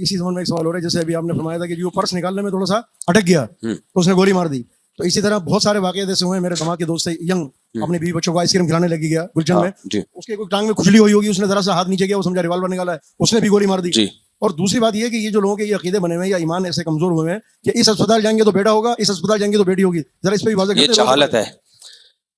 इसी संबंध में एक सवाल हो रहा है, जैसे अभी आपने फरमाया था कि जो पर्स निकालने में थोड़ा सा अटक गया तो उसने गोली मार दी, तो इसी तरह बहुत सारे वाकये ऐसे हुए हैं। मेरे दमा के दोस्त से यंग अपने बीवी बच्चों को आइसक्रीम खिलाने लगी गया गुलशन में, उसके कोई टांग में खुजली हुई होगी, उसने जरा सा हाथ नीचे किया, वो समझा रिवाल्वर निकाला है, उसने भी गोली मार दी। और दूसरी बात ये कि ये जो लोगों के ये अकीदे बने हुए हैं या ईमान ऐसे कमजोर हुए हैं कि इस अस्पताल जाएंगे तो बेटा होगा, इस अस्पताल जाएंगे तो बेटी होगी, जरा इस पर भी वाज़ेह ये जहालत है।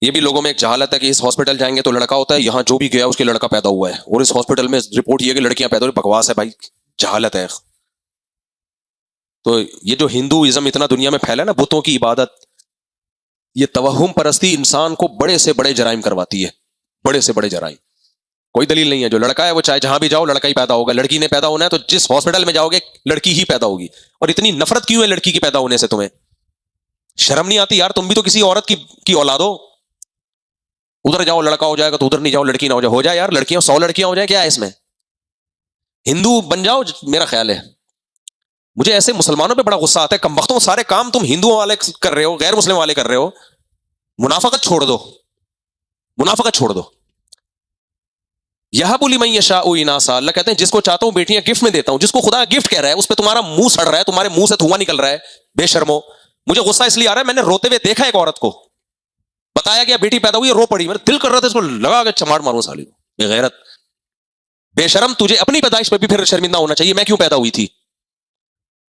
ये भी लोगों में एक जहालत है कि इस हॉस्पिटल जाएंगे तो लड़का होता है, यहाँ जो भी गया उसके लड़का पैदा हुआ है, और इस हॉस्पिटल में रिपोर्ट ये कि लड़कियां पैदा हुई। बकवास है भाई, जहालत है। तो ये जो हिंदुइज्म इतना दुनिया में फैला है ना, बुतों की इबादत, ये तवहुम परस्ती इंसान को बड़े से बड़े जराइम करवाती है, बड़े से बड़े जराइम। कोई दलील नहीं है। जो लड़का है वो चाहे जहां भी जाओ लड़का ही पैदा होगा, लड़की ने पैदा होना है तो जिस हॉस्पिटल में जाओगे लड़की ही पैदा होगी। और इतनी नफरत क्यों है लड़की के पैदा होने से? तुम्हें शर्म नहीं आती यार? तुम भी तो किसी औरत की औलाद हो। उधर जाओ लड़का हो जाएगा तो उधर नहीं जाओ लड़की ना हो जाए यार, लड़कियां 100 लड़कियां हो जाए, क्या है इसमें? हिंदू बन जाओ, मेरा ख्याल है। मुझे ऐसे मुसलमानों पे बड़ा गुस्सा आता है, कमबख्तों सारे काम तुम हिंदुओं वाले कर रहे हो, गैर मुस्लिम वाले कर रहे हो। मुनाफकत छोड़ दो, मुनाफकत छोड़ दो। यहाबुली मैं यशाउ इनासा, अल्लाह कहते हैं जिसको चाहता हूं बेटियां गिफ्ट में देता हूं। जिसको खुदा गिफ्ट कह रहा है उस पर तुम्हारा मुंह सड़ रहा है, तुम्हारे मुंह से धुआं निकल रहा है, बेशर्मो। मुझे गुस्सा इसलिए आ रहा है, मैंने रोते हुए देखा एक औरत को, बताया गया बेटी पैदा हुई, रो पड़ी, मेरा दिल कर रहा था इसको लगा के चमाड़ मारूं साली को। बेगैरत, बेशरम, तुझे अपनी पैदाइश पर भी फिर शर्मिंदा होना चाहिए, मैं क्यों पैदा हुई थी?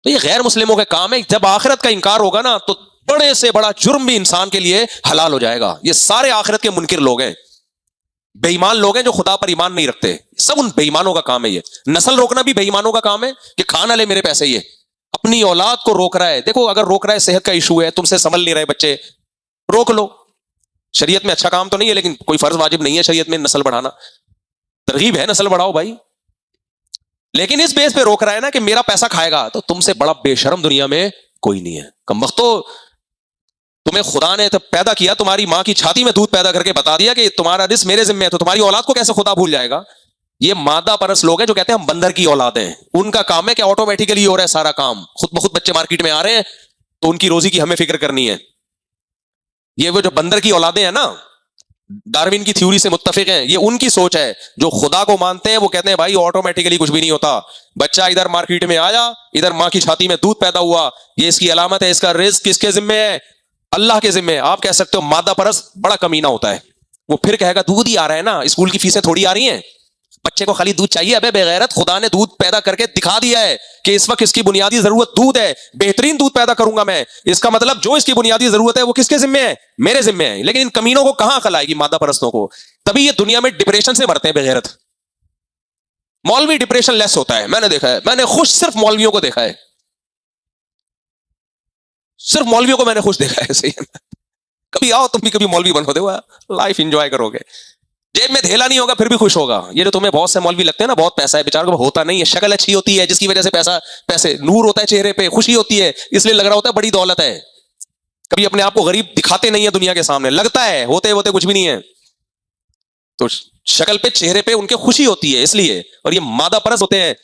तो ये गैर मुस्लिमों का काम है। जब आखिरत का इंकार होगा ना तो बड़े से बड़ा जुर्म भी इंसान के लिए हलाल हो जाएगा। ये सारे आखिरत के मुनकिर लोग हैं, बेईमान लोग हैं जो खुदा पर ईमान नहीं रखते। सब उन बेईमानों का काम है। ये नस्ल रोकना भी बेईमानों का काम है कि खाना ले मेरे पैसे, ये अपनी औलाद को रोक रहा है। देखो अगर रोक रहा है, सेहत का इशू है, तुमसे संभल नहीं रहे बच्चे, रोक लो। शरीयत में अच्छा काम तो नहीं है, लेकिन कोई फर्ज वाजिब नहीं है शरीयत में नस्ल बढ़ाना। तरगीब है नस्ल बढ़ाओ भाई, लेकिन इस बेस पे रोक रहा है ना कि मेरा पैसा खाएगा, तो तुमसे बड़ा बेशरम दुनिया में कोई नहीं है। कमबख्तो, तुम्हें खुदा ने तो पैदा किया, तुम्हारी मां की छाती में दूध पैदा करके बता दिया कि तुम्हारा रिस्क मेरे जिम्मे है, तो तुम्हारी औलाद को कैसे खुदा भूल जाएगा? ये मादा परस लोग हैं जो कहते हैं हम बंदर की औलाद हैं। उनका काम है कि ऑटोमेटिकली हो रहा है सारा काम, खुद ब खुद बच्चे मार्केट में आ रहे हैं, तो उनकी रोजी की हमें फिक्र करनी है। ये वो जो बंदर की औलादें हैं ना, डार्विन की थ्योरी से मुत्तफिक हैं, ये उनकी सोच है। जो खुदा को मानते हैं वो कहते हैं भाई ऑटोमेटिकली कुछ भी नहीं होता, बच्चा इधर मार्केट में आया, इधर मां की छाती में दूध पैदा हुआ, ये इसकी अलामत है, इसका रिस्क किसके जिम्मे है? अल्लाह के जिम्मे। आप कह सकते हो मादा परस बड़ा कमीना होता है, वो फिर कहेगा दूध ही आ रहा है ना, स्कूल की फीसें थोड़ी आ रही हैं, बच्चे को खाली दूध चाहिए। अबे बेगैरत, खुदा ने दूध पैदा करके दिखा दिया है कि इस वक्त इसकी बुनियादी जरूरत दूध है, बेहतरीन दूध पैदा करूंगा मैं। इसका मतलब जो इसकी बुनियादी जरूरत है वो किसके जिम्मे है? मेरे जिम्मे है। लेकिन इन कमीनों को कहां अकल आएगी, मादा परस्तों को? तभी ये दुनिया में डिप्रेशन से मरते हैं बेगैरत। मौलवी डिप्रेशन लेस होता है, मैंने देखा है, मैंने खुश सिर्फ मौलवियों को देखा है, सिर्फ मौलवियों को मैंने खुश देखा है। सही है, कभी आओ तुम भी, कभी मौलवी बनो, देखो लाइफ एंजॉय करोगे, जेब में धेला नहीं होगा फिर भी खुश होगा। ये जो तुम्हें बहुत से मौलवी लगते हैं ना, बहुत पैसा है, बेचारों को होता नहीं है, शक्ल अच्छी होती है जिसकी वजह से पैसे नूर होता है चेहरे पे, खुशी होती है, इसलिए लग रहा होता है बड़ी दौलत है। कभी अपने आप को गरीब दिखाते नहीं है दुनिया के सामने, लगता है होते होते कुछ भी नहीं है, तो शक्ल पे चेहरे पे उनके खुशी होती है इसलिए। और ये मादा परस होते हैं,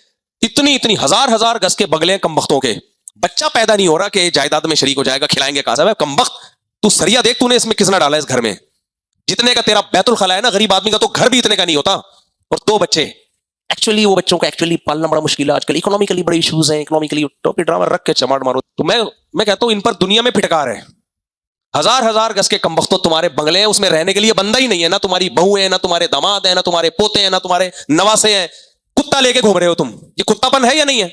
इतनी इतनी हजार गज के बगले कमबख्तों के, बच्चा पैदा नहीं हो रहा कि जायदाद में शरीक हो जाएगा, खिलाएंगे कहां से? कमबख्त, तू सरिया देख तूने इसमें किसने डाला इस घर में? जितने का तेरा बैतुल खला है ना, गरीब आदमी का तो घर भी इतने का नहीं होता, और 2 बच्चे। एक्चुअली वो बच्चों को एक्चुअली पालना बड़ा मुश्किल है आजकल, इकोनॉमिकली बड़े इश्यूज हैं, इकोनॉमिकली टॉपी ड्रामा रख के चमाट मारो। तो मैं कहता हूं इन पर दुनिया में फिटकार है। हजार गज के कमबख्तों तुम्हारे बंगले हैं, उसमें रहने के लिए बंदा ही नहीं है, ना तुम्हारी बहू है, ना तुम्हारे दामाद है, ना तुम्हारे पोते हैं, ना तुम्हारे नवासे हैं, कुत्ता लेके घूम रहे हो तुम। ये कुत्तापन है या नहीं है?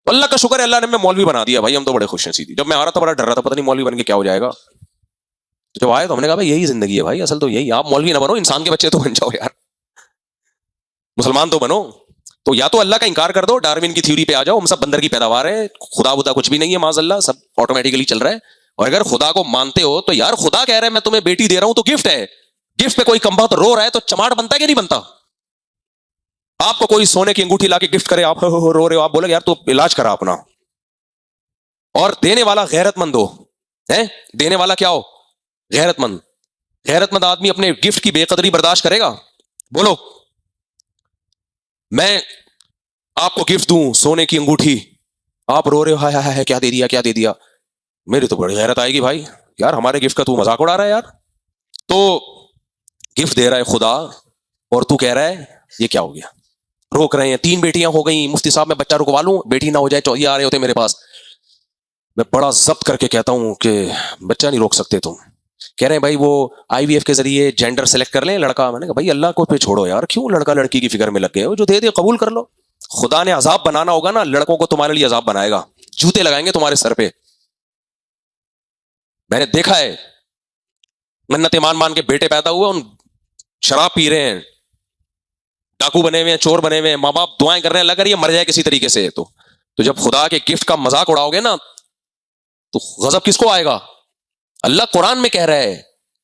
अल्लाह का शुक्र है, अल्लाह ने हमें मौलवी बना दिया भाई, हम तो बड़े खुश हैं। सीधी जब मैं आ रहा था बड़ा डर रहा था, पता नहीं मौलवी बन के क्या हो जाएगा। जब आए तो हमने कहा भाई यही जिंदगी है भाई, असल तो यही, आप मौलवी ना बनो, इंसान के बच्चे तो बन जाओ यार, मुसलमान तो बनो। तो या तो अल्लाह का इंकार कर दो, डार्विन की थ्योरी पे आ जाओ, हम सब बंदर की पैदावार है, खुदा बुदा कुछ भी नहीं है, माज़अल्लाह सब ऑटोमेटिकली चल रहा है। और अगर खुदा को मानते हो तो यार खुदा कह रहा है मैं तुम्हें बेटी दे रहा हूं तो गिफ्ट है, गिफ्ट पे कोई कमबख्त रो रहा है तो चमाट बनता है कि नहीं बनता? आपको कोई सोने की अंगूठी लाके गिफ्ट करे, आप रो रहे हो, आप बोले यार तो इलाज करा अपना। और देने वाला गैरतमंद हो, है देने वाला क्या हो? गैरतमंद। गैरतमंद आदमी अपने गिफ्ट की बेकदरी बर्दाश्त करेगा? बोलो, मैं आपको गिफ्ट दूं सोने की अंगूठी, आप रो रहे हो हाय हाय हाय क्या दे दिया क्या दे दिया, मेरी तो बड़ी गैरत आएगी भाई, यार हमारे गिफ्ट का तू मजाक उड़ा रहा है यार। तो गिफ्ट दे रहा है खुदा और तू कह रहा है ये क्या हो गया? रोक रहे हैं, 3 बेटियां हो गई, मुफ्ती साहब मैं बच्चा रुकवा लूं, बेटी ना हो जाए, ये आ रहे होते मेरे पास, मैं बड़ा जब्त करके कहता हूं कि बच्चा नहीं रोक सकते तुम। कह रहे हैं भाई वो आईवीएफ के जरिए जेंडर सेलेक्ट कर लें लड़का। मैंने कहा भाई अल्लाह को पे छोड़ो यार, क्यों लड़का लड़की की फिक्र में लग गए हो, जो दे दे कबूल कर लो। खुदा ने अजाब बनाना होगा ना, लड़कों को तुम्हारे लिए अजाब बनाएगा, जूते लगाएंगे तुम्हारे सर पे। मैंने देखा है, मन्नत मान मान के बेटे पैदा हुए, उन शराब पी रहे हैं, डाकू बने हुए हैं, चोर बने हुए हैं, माँ बाप दुआएं कर रहे हैं अल्लाह कर ये मर जाए किसी तरीके से। तो जब खुदा के गिफ्ट का मजाक उड़ाओगे ना तो गजब किसको आएगा। अल्लाह कुरान में कह रहा है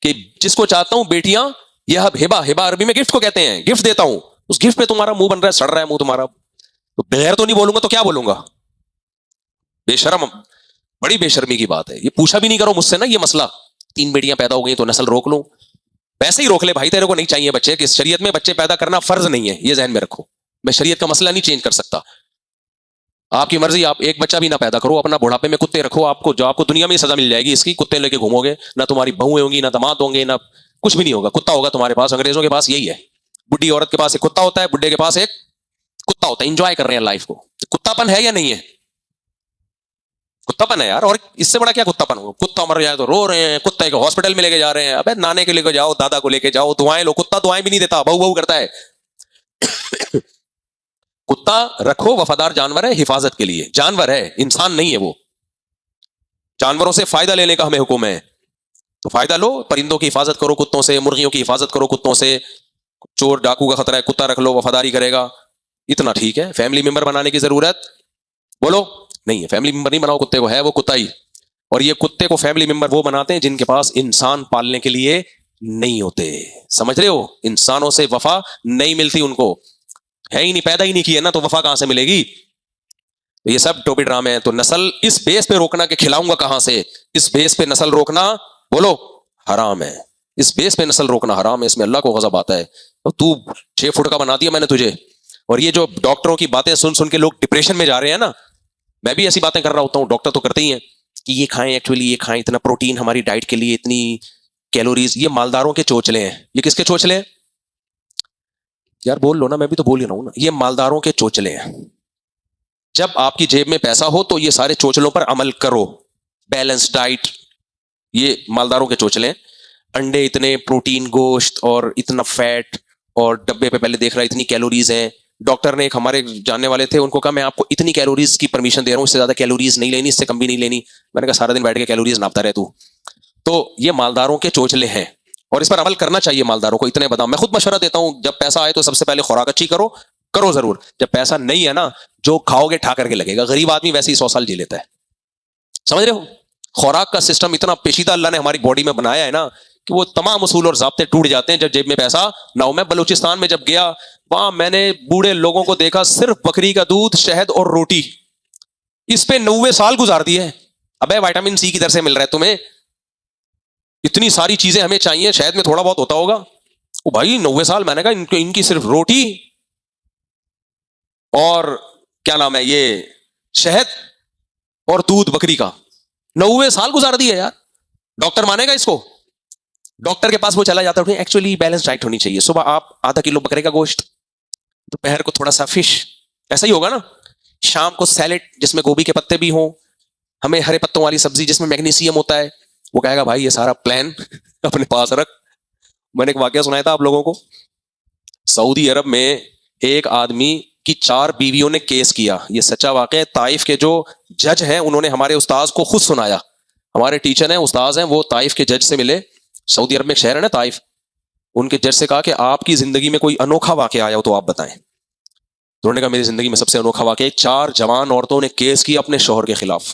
कि जिसको चाहता हूं बेटियां, यह हिबा, हिबा अरबी में गिफ्ट को कहते हैं, गिफ्ट देता हूं, उस गिफ्ट पे तुम्हारा मुंह बन रहा है, सड़ रहा है मुंह तुम्हारा, तो बगैर तो नहीं बोलूंगा तो क्या बोलूंगा। बेशरम, बड़ी बेशर्मी की बात है। ये पूछा भी नहीं करो मुझसे ना ये मसला, 3 बेटियां पैदा हो गई तो नस्ल रोक लूं। वैसे ही रोक ले भाई, तेरे को नहीं चाहिए बच्चे, कि शरीयत में बच्चे पैदा करना फर्ज नहीं है, ये जहन में रखो। मैं शरीयत का मसला नहीं चेंज कर सकता, आपकी मर्जी, आप एक बच्चा भी ना पैदा करो, अपना बुढ़ापे में कुत्ते रखो, आपको जो आपको दुनिया में सजा मिल जाएगी इसकी, कुत्ते लेके घूमोगे, ना तुम्हारी बहुएं होंगी, ना दामाद होंगे, ना कुछ भी नहीं होगा, कुत्ता होगा तुम्हारे पास। अंग्रेजों के पास यही है, बुढ़ी औरत के पास एक कुत्ता होता है, बुढ़े के पास एक कुत्ता होता है, एंजॉय कर रहे हैं लाइफ को। कुत्तापन है या नहीं है? कुत्तापन है यार, और इससे बड़ा क्या कुत्तापन हो। कुत्ता मर जाए तो रो रहे हैं, कुत्ते को हॉस्पिटल में लेके जा रहे हैं, अबे नाने के लेके जाओ, दादा को लेके जाओ, दुआएं लो। कुत्ता दुआएं भी नहीं देता, बहु बहु करता है। कुत्ता रखो, वफादार जानवर है, हिफाजत के लिए जानवर है, इंसान नहीं है वो। जानवरों से फायदा लेने का हमें हुक्म है, तो फायदा लो, परिंदों की हिफाजत करो कुत्तों से, मुर्गियों की हिफाजत करो कुत्तों से, चोर डाकू का खतरा है, कुत्ता रख लो, वफादारी करेगा, इतना ठीक है। फैमिली मेंबर बनाने की जरूरत बोलो नहीं है, फैमिली मेंबर नहीं बनाओ कुत्ते को, है वो कुत्ता ही। और ये कुत्ते को फैमिली मेंबर वो बनाते हैं जिनके पास इंसान पालने के लिए नहीं होते, समझ रहे हो। इंसानों से वफा नहीं मिलती उनको, है ही नहीं, पैदा ही नहीं किए ना, तो वफा कहां से मिलेगी। ये सब टोपी ड्रामे हैं। तो नस्ल इस बेस पे रोकना कि खिलाऊंगा कहां से, इस बेस पे नस्ल रोकना बोलो हराम है, इस बेस पे नस्ल रोकना हराम है, इसमें अल्लाह को गजब आता है। तो तू 6 फुट का बना दिया मैंने तुझे, और ये जो डॉक्टरों की बातें सुन सुन के लोग डिप्रेशन में जा रहे हैं ना, मैं भी ऐसी बातें कर रहा होता हूँ, डॉक्टर तो करते ही हैं कि ये खाएं, एक्चुअली ये खाएं, इतना प्रोटीन हमारी डाइट के लिए, इतनी कैलोरीज। ये मालदारों के चोचले हैं। ये किसके चोचले हैं यार, बोल लो ना, मैं भी तो बोल ही रहा हूं ना। ये मालदारों के चोचले हैं। जब आपकी जेब में पैसा हो तो ये सारे चोचलों पर अमल करो, बैलेंस डाइट, ये मालदारों के चोचले हैं। अंडे इतने, प्रोटीन, गोश्त, और इतना फैट, और डब्बे पे पहले देख रहा इतनी कैलोरीज हैं। डॉक्टर ने, एक हमारे जानने वाले थे, उनको कहा मैं आपको इतनी कैलोरीज की परमिशन दे रहा हूं, इससे ज्यादा कैलोरीज नहीं लेनी, इससे कम भी नहीं लेनी। मैंने कहा सारा दिन बैठ के कैलोरीज नापता रहे तू। तो ये मालदारों के चोचले हैं, और इस पर अमल करना चाहिए मालदारों को। इतने बताओ, मैं खुद मशवरा देता हूं, जब पैसा आए तो सबसे पहले खुराक अच्छी करो, करो जरूर। जब पैसा नहीं है ना, जो खाओगे ठा करके लगेगा। गरीब आदमी वैसे ही 100 साल जी लेता है, समझ रहे हो। खुराक का सिस्टम इतना पेचीदा अल्लाह ने हमारी बॉडी में बनाया है ना, कि वो तमाम उसूल और ज़ाब्ते टूट जाते हैं जब जेब में पैसा ना हो। मैं बलूचिस्तान में जब गया, वहां मैंने बूढ़े लोगों को देखा, सिर्फ बकरी का दूध, शहद और रोटी, इस पे 90 साल गुजार दिए। अबे विटामिन सी किधर से मिल रहा है तुम्हें, इतनी सारी चीजें हमें चाहिए, शहद में थोड़ा बहुत होता होगा। ओ भाई 90 साल, मैंने कहा इनकी सिर्फ रोटी और क्या नाम है ये शहद और दूध बकरी का, 90 साल गुजार दिए यार। डॉक्टर मानेगा इसको? डॉक्टर के पास वो चला जाता है, एक्चुअली बैलेंस डाइट होनी चाहिए, सुबह आप आधा किलो बकरे का गोश्त, दोपहर को थोड़ा सा फिश, ऐसा ही होगा ना, शाम को सैलेड जिसमें गोभी के पत्ते भी हों, हमें हरे पत्तों वाली सब्जी जिसमें मैग्नीशियम होता है। वो कहेगा भाई ये सारा प्लान अपने पास रख। मैंने एक वाकया सुनाया था आप लोगों को, सऊदी अरब में एक आदमी की 4 बीवियों ने केस किया, ये सच्चा वाकया। ताइफ के जो जज हैं उन्होंने हमारे उस्ताद को खुद सुनाया, हमारे टीचर हैं, उस्ताद हैं, वो ताइफ के जज से मिले। सऊदी अरब में एक शहर है ना ताइफ, उनके जज से कहा कि आपकी जिंदगी में कोई अनोखा वाकया आया हो तो आप बताएं। तो उन्होंने कहा मेरी जिंदगी में सबसे अनोखा वाकया, 4 जवान औरतों ने केस किया अपने शौहर के खिलाफ।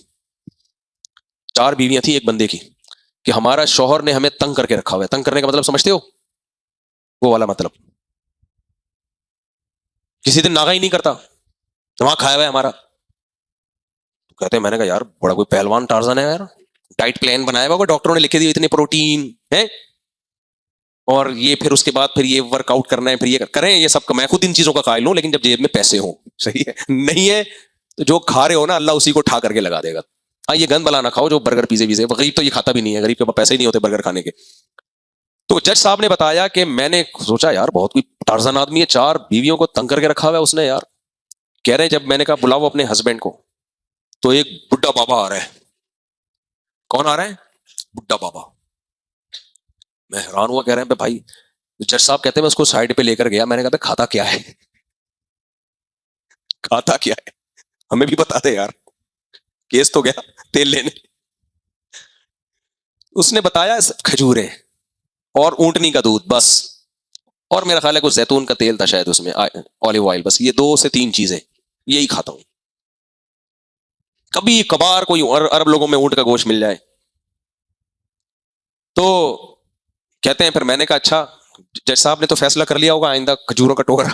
4 बीवियां थी एक बंदे की, कि हमारा शौहर ने हमें तंग करके रखा हुआ है। तंग करने का मतलब समझते हो, वो वाला मतलब, किसी दिन नागा ही नहीं करता, वहां खाया हुआ है हमारा। तो कहते हैं, मैंने कहा यार बड़ा कोई पहलवान टार्जन है यार, डाइट प्लान बनाया हुआ डॉक्टरों ने, लिखे दिए इतने प्रोटीन है, और ये फिर उसके बाद फिर ये वर्कआउट करना है, फिर ये करें, ये सब। मैं खुद इन चीजों का कायल हूं, लेकिन जब जेब में पैसे हो, सही है, नहीं है तो जो खा रहे हो ना, अल्लाह उसी को ठा करके लगा देगा। हाँ, ये गंद बला ना खाओ जो बर्गर पिज़्ज़े, गरीब तो ये खाता भी नहीं है, गरीब के पास पैसे ही नहीं होते बर्गर खाने के। تو جج صاحب نے بتایا کہ میں نے سوچا یار بہت کوئی ٹارزن آدمی ہے, 4 بیویوں کو تنگ کر کے رکھا ہوا ہے اس نے یار. کہہ رہے ہیں جب میں نے کہا بلاؤ اپنے ہسبینڈ کو, تو ایک بڈھا بابا آ رہا ہے. کون آ رہا ہے؟ بڈھا بابا. میں حیران ہوا, کہہ رہے ہیں بھائی. جج صاحب کہتے ہیں میں اس کو سائڈ پہ لے کر گیا, میں نے کہا کھاتا کیا ہے, کھاتا کیا ہے, ہمیں بھی بتا دے یار, کیس تو گیا تیل لینے. اس نے بتایا کھجورے اور اونٹنی کا دودھ بس, اور میرا خیال ہے کوئی زیتون کا تیل تھا شاید اس میں, اولیو آئل, بس یہ 2 سے 3 چیزیں یہی کھاتا ہوں. کبھی کبھار کوئی عرب لوگوں میں اونٹ کا گوشت مل جائے. تو کہتے ہیں پھر میں نے کہا اچھا جج صاحب نے تو فیصلہ کر لیا ہوگا آئندہ کھجوروں کا ٹوکرا